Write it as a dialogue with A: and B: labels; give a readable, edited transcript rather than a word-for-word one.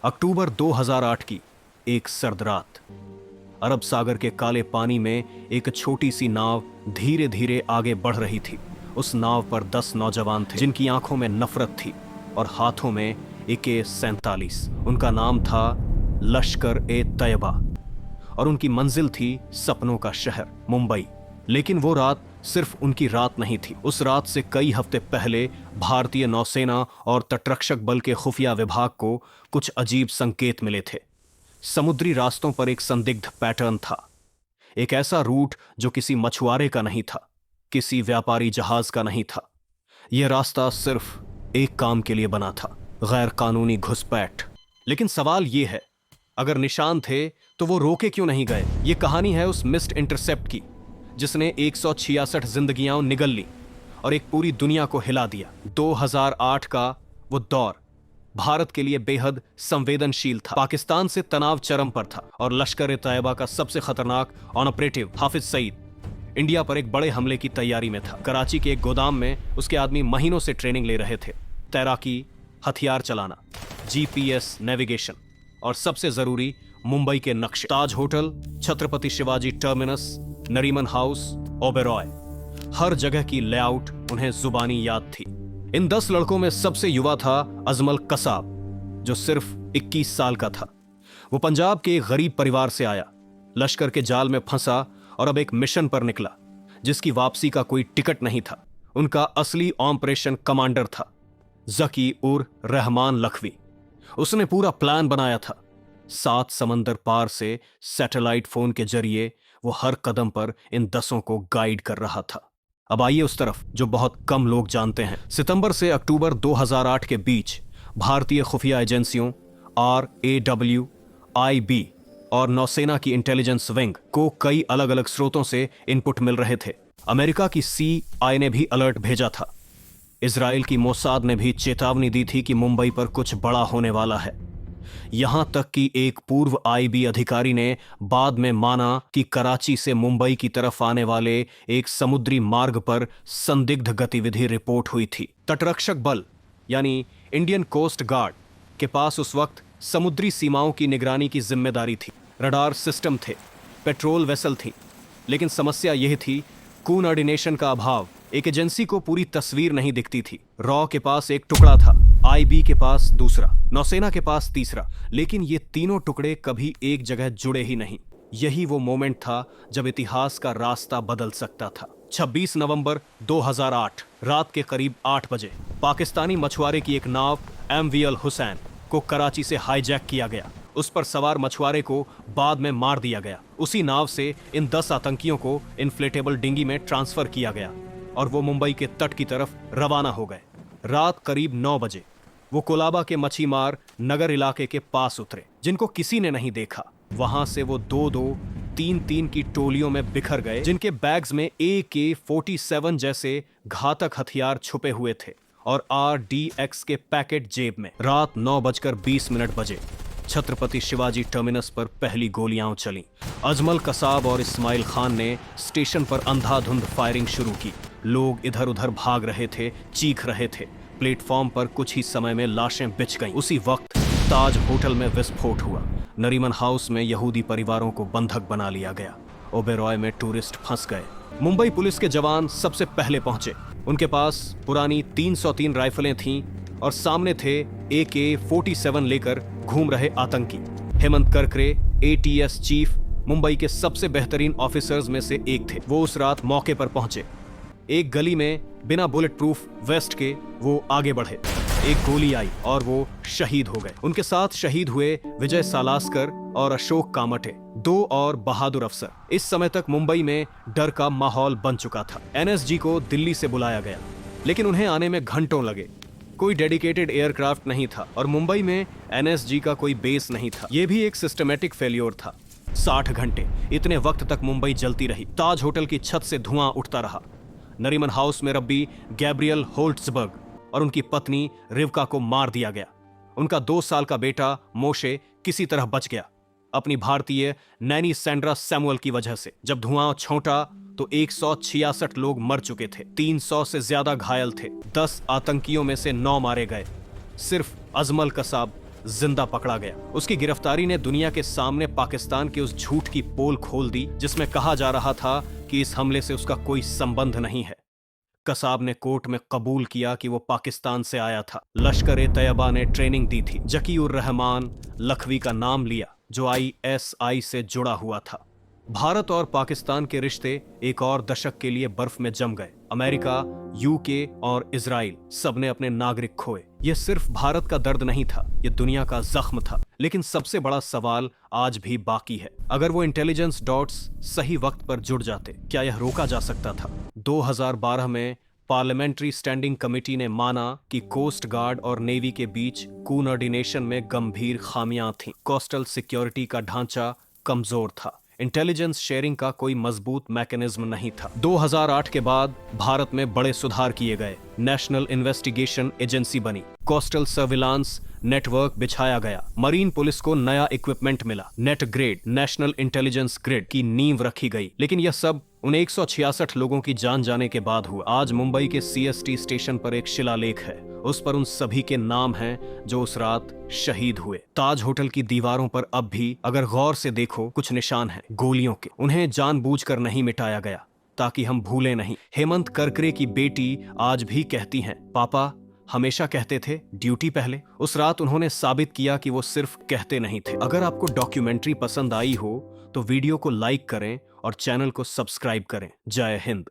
A: अक्टूबर 2008 की एक सर्द रात, अरब सागर के काले पानी में एक छोटी सी नाव धीरे धीरे आगे बढ़ रही थी। उस नाव पर 10 नौजवान थे जिनकी आंखों में नफरत थी और हाथों में AK-47। उनका नाम था लश्कर ए तैयबा और उनकी मंजिल थी सपनों का शहर मुंबई। लेकिन वो रात सिर्फ उनकी रात नहीं थी। उस रात से कई हफ्ते पहले भारतीय नौसेना और तटरक्षक बल के खुफिया विभाग को कुछ अजीब संकेत मिले थे। समुद्री रास्तों पर एक संदिग्ध पैटर्न था, एक ऐसा रूट जो किसी मछुआरे का नहीं था, किसी व्यापारी जहाज का नहीं था। यह रास्ता सिर्फ एक काम के लिए बना था, गैर कानूनी घुसपैठ। लेकिन सवाल यह है, अगर निशान थे तो वो रोके क्यों नहीं गए? ये कहानी है उस मिस्ड इंटरसेप्ट की जिसने 166 जिंदगियां निगल ली और एक पूरी दुनिया को हिला दिया। 2008 का वो दौर भारत के लिए बेहद संवेदनशील था। पाकिस्तान से तनाव चरम पर था और लश्कर ए तैयबा का सबसे खतरनाक ऑपरेटिव हाफिज सईद इंडिया पर एक बड़े हमले की तैयारी में था। कराची के एक गोदाम में उसके आदमी महीनों से ट्रेनिंग ले रहे थे, तैराकी, हथियार चलाना, GPS नेविगेशन और सबसे जरूरी मुंबई के नक्शे। Taj hotel, Chhatrapati Shivaji terminus, Nariman house, Oberoi, हर जगह की लेआउट उन्हें जुबानी याद थी। इन 10 लड़कों में सबसे युवा था अजमल कसाब, जो सिर्फ 21 साल का था। वो पंजाब के एक गरीब परिवार से आया, लश्कर के जाल में फंसा और अब एक मिशन पर निकला जिसकी वापसी का कोई टिकट नहीं था। उनका असली ऑपरेशन कमांडर था जकी उर रहमान लखवी। उसने पूरा प्लान बनाया था। 7 समंदर पार से सैटेलाइट फोन के जरिए वो हर कदम पर इन 10 को गाइड कर रहा था। अब आइए उस तरफ जो बहुत कम लोग जानते हैं। सितंबर से अक्टूबर 2008 के बीच भारतीय खुफिया एजेंसियों RAW, IB और नौसेना की इंटेलिजेंस विंग को कई अलग अलग स्रोतों से इनपुट मिल रहे थे। अमेरिका की CIA ने भी अलर्ट भेजा था। इजराइल की मोसाद ने भी चेतावनी दी थी कि मुंबई पर कुछ बड़ा होने वाला है। यहां तक कि एक पूर्व IB अधिकारी ने बाद में माना कि कराची से मुंबई की तरफ आने वाले एक समुद्री मार्ग पर संदिग्ध गतिविधि रिपोर्ट हुई थी। तटरक्षक बल यानी इंडियन कोस्ट गार्ड के पास उस वक्त समुद्री सीमाओं की निगरानी की जिम्मेदारी थी। रडार सिस्टम थे, पेट्रोल वेसल थी, लेकिन समस्या यह थी कोऑर्डिनेशन का अभाव। एक एजेंसी को पूरी तस्वीर नहीं दिखती थी। रॉ के पास एक टुकड़ा था, IB के पास दूसरा, नौसेना के पास तीसरा, लेकिन ये तीनों टुकड़े कभी एक जगह जुड़े ही नहीं। यही वो मोमेंट था जब इतिहास का रास्ता बदल सकता था। 26 नवंबर 2008 रात के करीब 8 बजे पाकिस्तानी मछुआरे की एक नाव MV अल हुसैन को कराची से हाईजैक किया गया। उस पर सवार मछुआरे को बाद में मार दिया गया। उसी नाव से इन 10 आतंकियों को इन्फ्लेटेबल डिंगी में ट्रांसफर किया गया और वो मुंबई के तट की तरफ रवाना हो गए। रात करीब 9 बजे वो कोलाबा के मछीमार नगर इलाके के पास उतरे, जिनको किसी ने नहीं देखा। वहां से वो 2-2, 3-3 की टोलियों में बिखर गए, जिनके बैग्स में AK-47 जैसे घातक हथियार छुपे हुए थे और RDX के पैकेट जेब में। रात 9:20 बजे छत्रपति शिवाजी टर्मिनस पर पहली गोलियां चलीं। अजमल कसाब और इस्माइल खान ने स्टेशन पर अंधाधुंध फायरिंग शुरू की। लोग इधर उधर भाग रहे थे, चीख रहे थे। प्लेटफॉर्म पर कुछ ही समय में लाशें बिछ गईं। उसी वक्त ताज होटल में विस्फोट हुआ। नरीमन हाउस में यहूदी परिवारों को बंधक बना लिया गया। ओबेरॉय में टूरिस्ट फंस गए। मुंबई पुलिस के जवान सबसे पहले पहुंचे। उनके पास पुरानी 303 राइफलें थीं और सामने थे AK-47 लेकर घूम रहे आतंकी। हेमंत करकरे, ATS चीफ, मुंबई के सबसे बेहतरीन ऑफिसर्स में से एक थे। वो उस रात मौके पर पहुंचे। एक गली में बिना बुलेट प्रूफ वेस्ट के वो आगे बढ़े। एक गोली आई और वो शहीद हो गए। उनके साथ शहीद हुए विजय सालास्कर और अशोक कामटे, 2 और बहादुर अफसर। इस समय तक मुंबई में डर का माहौल बन चुका था। NSG को दिल्ली से बुलाया गया, लेकिन उन्हें आने में घंटों लगे। कोई डेडिकेटेड एयरक्राफ्ट नहीं था और मुंबई में NSG का कोई बेस नहीं था। यह भी एक सिस्टमैटिक फेल्योर था। 60 घंटे, इतने वक्त तक मुंबई जलती रही। ताज होटल की छत से धुआं उठता रहा। नरीमन हाउस में रब्बी गैब्रियल होल्ट्सबर्ग और उनकी पत्नी रिवका को मार दिया गया। उनका 2 साल का बेटा मोशे किसी तरह बच गया, अपनी भारतीय नैनी सैंड्रा सैमुअल की वजह से। जब धुआं छौंटा तो 166 लोग मर चुके थे, 300 से ज्यादा घायल थे। 10 आतंकियों में से 9 मारे गए। सिर्फ अजमल कसाब जिंदा पकड़ा गया। उसकी गिरफ्तारी ने दुनिया के सामने पाकिस्तान के उस झूठ की पोल खोल दी जिसमें कहा जा रहा था कि इस हमले से उसका कोई संबंध नहीं है। कसाब ने कोर्ट में कबूल किया कि वो पाकिस्तान से आया था। लश्कर-ए-तैयबा ने ट्रेनिंग दी थी। जकीउर रहमान लखवी का नाम लिया जो ISI से जुड़ा हुआ था। भारत और पाकिस्तान के रिश्ते एक और दशक के लिए बर्फ में जम गए। अमेरिका, UK और इजराइल सबने अपने नागरिक खोए। यह सिर्फ भारत का दर्द नहीं था, यह दुनिया का जख्म था। लेकिन सबसे बड़ा सवाल आज भी बाकी है। अगर वो इंटेलिजेंस डॉट्स सही वक्त पर जुड़ जाते, क्या यह रोका जा सकता था? 2012 में पार्लियामेंट्री स्टैंडिंग कमेटी ने माना कि कोस्ट गार्ड और नेवी के बीच कोऑर्डिनेशन में गंभीर खामियां थीं। कोस्टल सिक्योरिटी का ढांचा कमजोर था। इंटेलिजेंस शेयरिंग का कोई मजबूत मैकेनिज्म नहीं था। 2008 के बाद भारत में बड़े सुधार किए गए। नेशनल इन्वेस्टिगेशन एजेंसी बनी, कोस्टल सर्विलांस नेटवर्क बिछाया गया, मरीन पुलिस को नया इक्विपमेंट मिला, net grade national intelligence grid की नींव रखी गई। लेकिन यह सब उन 166 लोगों की जान जाने के बाद हुआ। आज मुंबई के CST स्टेशन पर एक शिलालेख है। उस पर उन सभी के नाम हैं जो उस रात शहीद हुए। ताज होटल की दीवारों पर अब भी अगर गौर से देखो कुछ निशान हैं गोलियों के। उन्हें जानबूझकर नहीं मिटाया गया ताकि हम भूलें नहीं। हेमंत करकरे की बेटी आज भी कहती हैं, पापा हमेशा कहते थे ड्यूटी पहले। उस रात उन्होंने साबित किया कि वो सिर्फ कहते नहीं थे। अगर आपको डॉक्यूमेंट्री पसंद आई हो तो वीडियो को लाइक करें और चैनल को सब्सक्राइब करें। जय हिंद।